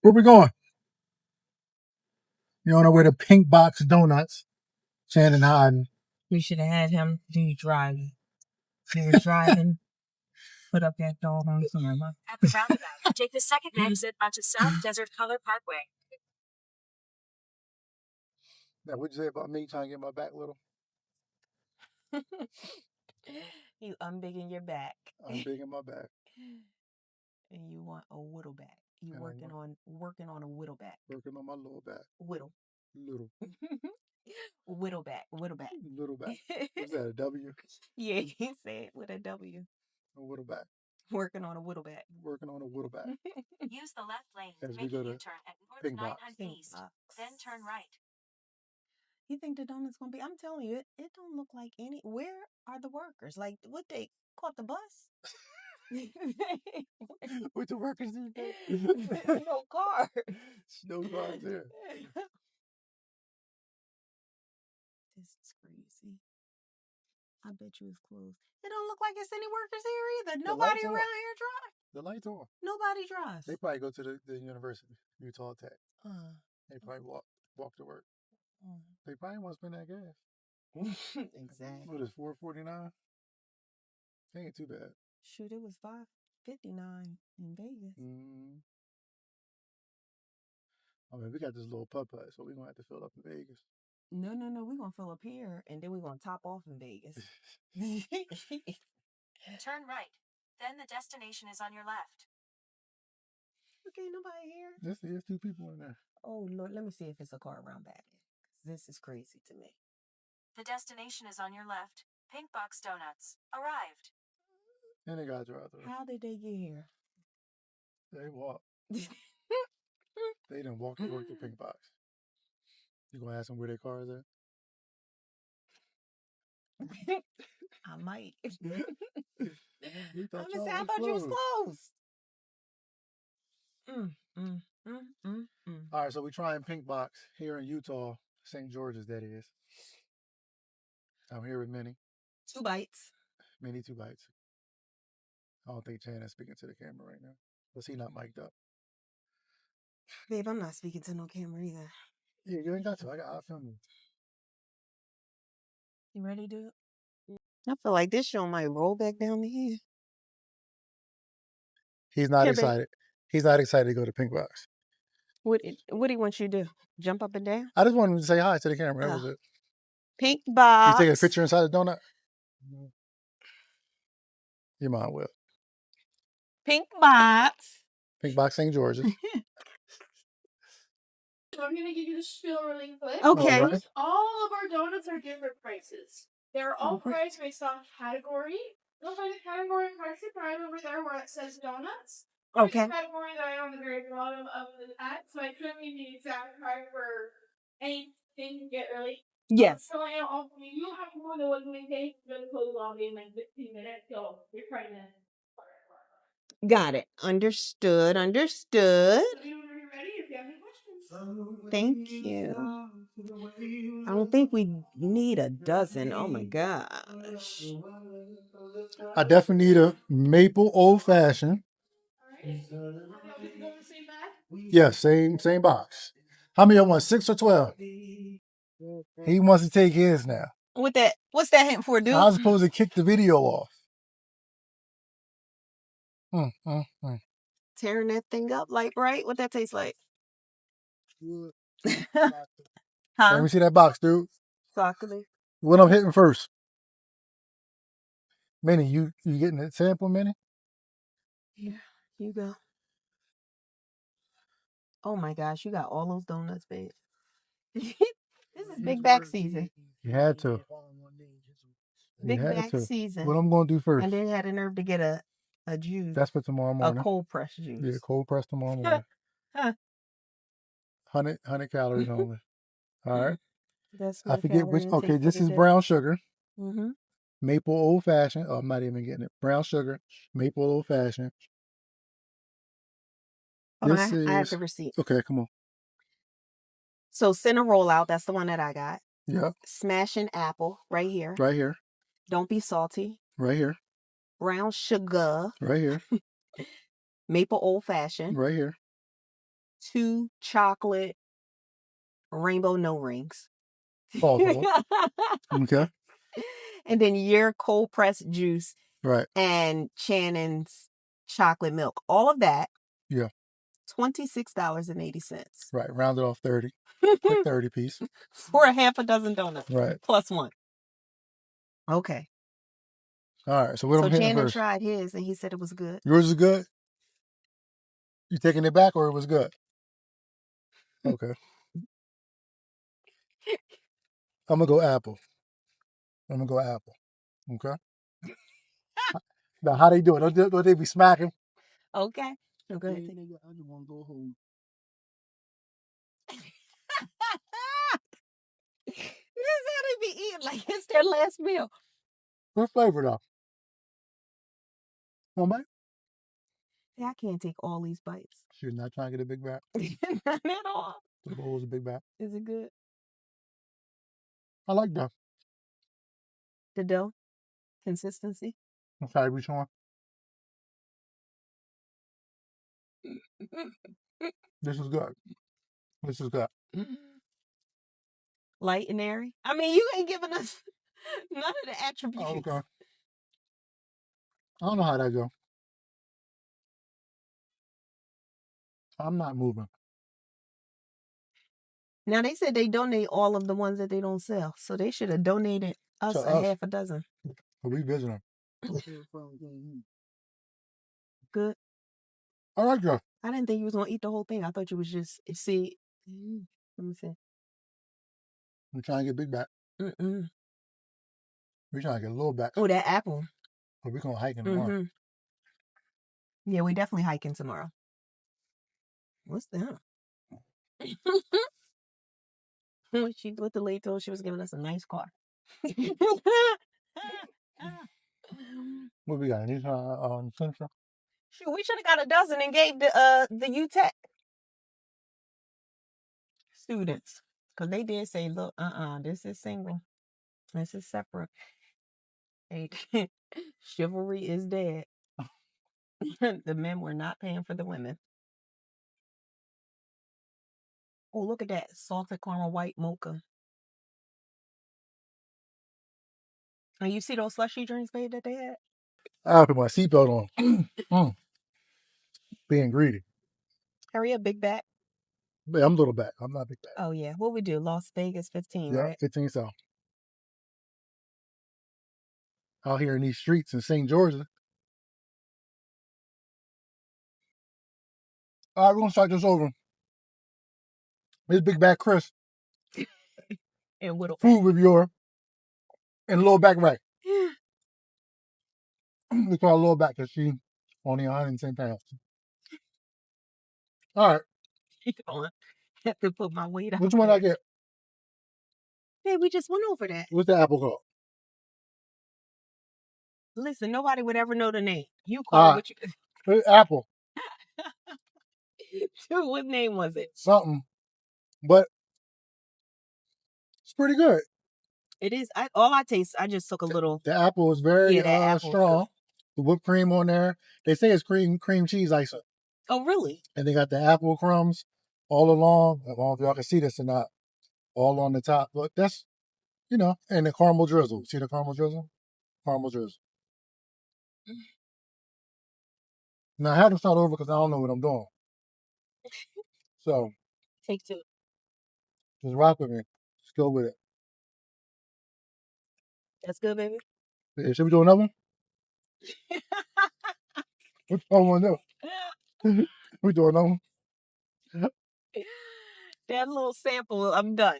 Where we going? You're on our way to Pinkbox Donuts. Shannon hiding. We should have had him do driving. He was driving. Put up that dog on camera. At the roundabout, take the second exit onto South Desert Color Parkway. Now, what'd you say about me trying to get my back little? You unbigging your back. I'm big in my back. And you want a whittle back. You working on a whittle back. Working on my little back. Whittle. Little. Whittle back. Whittle back. Little back. Is that a W? Yeah, you say it with a W. A whittle back. Working on a whittle back. Working on a whittle back. Use the left lane, As we make go a to U-turn at North 900 Pinkbox. East, then turn right. You think the donut's gonna be? I'm telling you, it don't look like any. Where are the workers? Like, what, they caught the bus? What the workers do? No car. No cars there. This is crazy. I bet you it's closed. It don't look like it's any workers here either. Nobody around here drives. The lights on. Nobody drives. They probably go to the university, Utah Tech. They probably walk to work. They probably want to spend that gas. Exactly. What is $4.49? Ain't too bad. Shoot, it was $5.59 in Vegas. I mean, we got this little putt-putt, so we're going to have to fill up in Vegas. No. We're going to fill up here, and then we're going to top off in Vegas. Turn right. Then the destination is on your left. Okay, nobody here. There's two people in there. Oh, Lord, let me see if it's a car around back. This is crazy to me. The destination is on your left. Pinkbox Donuts arrived. And they got drive through. How did they get here? They walked. They didn't walk to work to Pinkbox. You gonna ask them where their car is at? I might. I thought you was closed. All right, so we're trying Pinkbox here in Utah, St. George's, that is. I'm here with Minnie. 2 bites. Minnie, 2 bites. I don't think Chan is speaking to the camera right now. Was he not mic'd up? Babe, I'm not speaking to no camera either. Yeah, you ain't got to. I'll film you. You ready, dude? I feel like this show might roll back down the hill. He's not excited. He's not excited to go to Pinkbox. What do he want you to do? Jump up and down? I just wanted him to say hi to the camera. That was it. Pinkbox. You taking a picture inside the donut? Your mom will. Pinkbox. Pinkbox St. George's. So I'm going to give you the spiel really quick. Okay. All of our donuts are different prices. They're all priced based on category. You'll find a category pricing right over there where it says donuts. Okay. There's a category that I on the very bottom of the ad, so I couldn't give you the exact price for anything you get early. Yes. So you have more than one maintain. You're going to close lobby in like 15 minutes, so you're trying to. Got it. Understood. So whenever you're ready, if you have any questions. Thank you. I don't think we need a dozen. Oh my gosh. I definitely need a maple old fashioned. Yeah, same box. How many of want? 6 or 12? He wants to take his now. What's that hint for, dude? I was supposed to kick the video off. Tearing that thing up like right? What that tastes like? Let me see that box, dude. Broccoli. What I'm hitting first? Minnie, you getting that sample, Minnie? Yeah, you go. Oh my gosh, you got all those donuts, babe. This is big back season. You had to. Big back season. What I'm going to do first? And then had a nerve to get a juice. That's for tomorrow morning. A cold press juice. Yeah, cold press tomorrow morning. 100 calories only. All right. I forget which. Okay, this is brown sugar. Maple old fashioned. Oh, I'm not even getting it. Brown sugar, maple old fashioned. I have the receipt. Okay, come on. So center rollout, that's the one that I got. Yeah. Smashing apple, right here. Right here. Don't be salty. Right here. Brown sugar. Right here. Maple old fashioned. Right here. 2 chocolate rainbow no rings. Possible. Okay. And then your cold pressed juice. Right. And Shannon's chocolate milk. All of that. Yeah. $26.80. Right. Rounded off 30. Quick 30 piece. For a half a dozen donuts. Right. Plus one. Okay. All right. So what I'm hitting Shannon first? tried his and he said it was good. Yours is good? You taking it back or it was good? Okay. I'm going to go apple. Okay. Now, how they do it? Don't they be smacking? Okay. So go ahead. I just want to go home. This is how they be eating like it's their last meal. What flavor though? Oh, man. Yeah, I can't take all these bites. She's not trying to get a big back. Not at all. The bowl was a big back. Is it good? I like that. The dough? Consistency? I'm sorry, which one? This is good. This is good. Light and airy? I mean, you ain't giving us none of the attributes. Oh, okay. I don't know how that go. I'm not moving. Now, they said they donate all of the ones that they don't sell. So they should have donated us a half a dozen. We visiting. Good. I like that. I didn't think you was going to eat the whole thing. I thought you was just, see. Let me see. We're trying to get big back. Mm-mm. We're trying to get a little back. Oh, that apple. But we're going to hike tomorrow. Yeah, we definitely hiking tomorrow. What's that? What the lady told she was giving us a nice car. What we got? These Central? Shoot, we should have got a dozen and gave the UTEC students. Because they did say, look, this is single. This is separate. Hey, chivalry is dead. The men were not paying for the women. Oh, look at that. Salted caramel white mocha. And you see those slushy drinks, babe, that they had? I put my seatbelt on. Being greedy. Hurry up, big back. But I'm little back. I'm not big back. Oh, yeah. What we do? Las Vegas 15, yeah, right? 15 South. Out here in these streets in St. Georgia. All right, we're going to start this over. This Big Back Chris. And Whittle. Food reviewer. And Little Back Rack. We call her Little Back because she only 110 pounds. All right. Keep on. Have to put my weight on. Which one I get? Hey, we just went over that. What's the apple called? Listen, nobody would ever know the name. You call it what you... Apple. Dude, what name was it? Something. But it's pretty good. It is. All I taste, I just took a little. The apple is very strong. Good. The whipped cream on there. They say it's cream cheese icing. Oh, really? And they got the apple crumbs all along. I don't know if y'all can see this or not. All on the top. But that's, and the caramel drizzle. See the caramel drizzle? Caramel drizzle. Now, I had to start over because I don't know what I'm doing. So. Take two. Just rock with me. Just go with it. That's good, baby. Yeah, should we do another one? What you want to do? We do another one? That little sample, I'm done.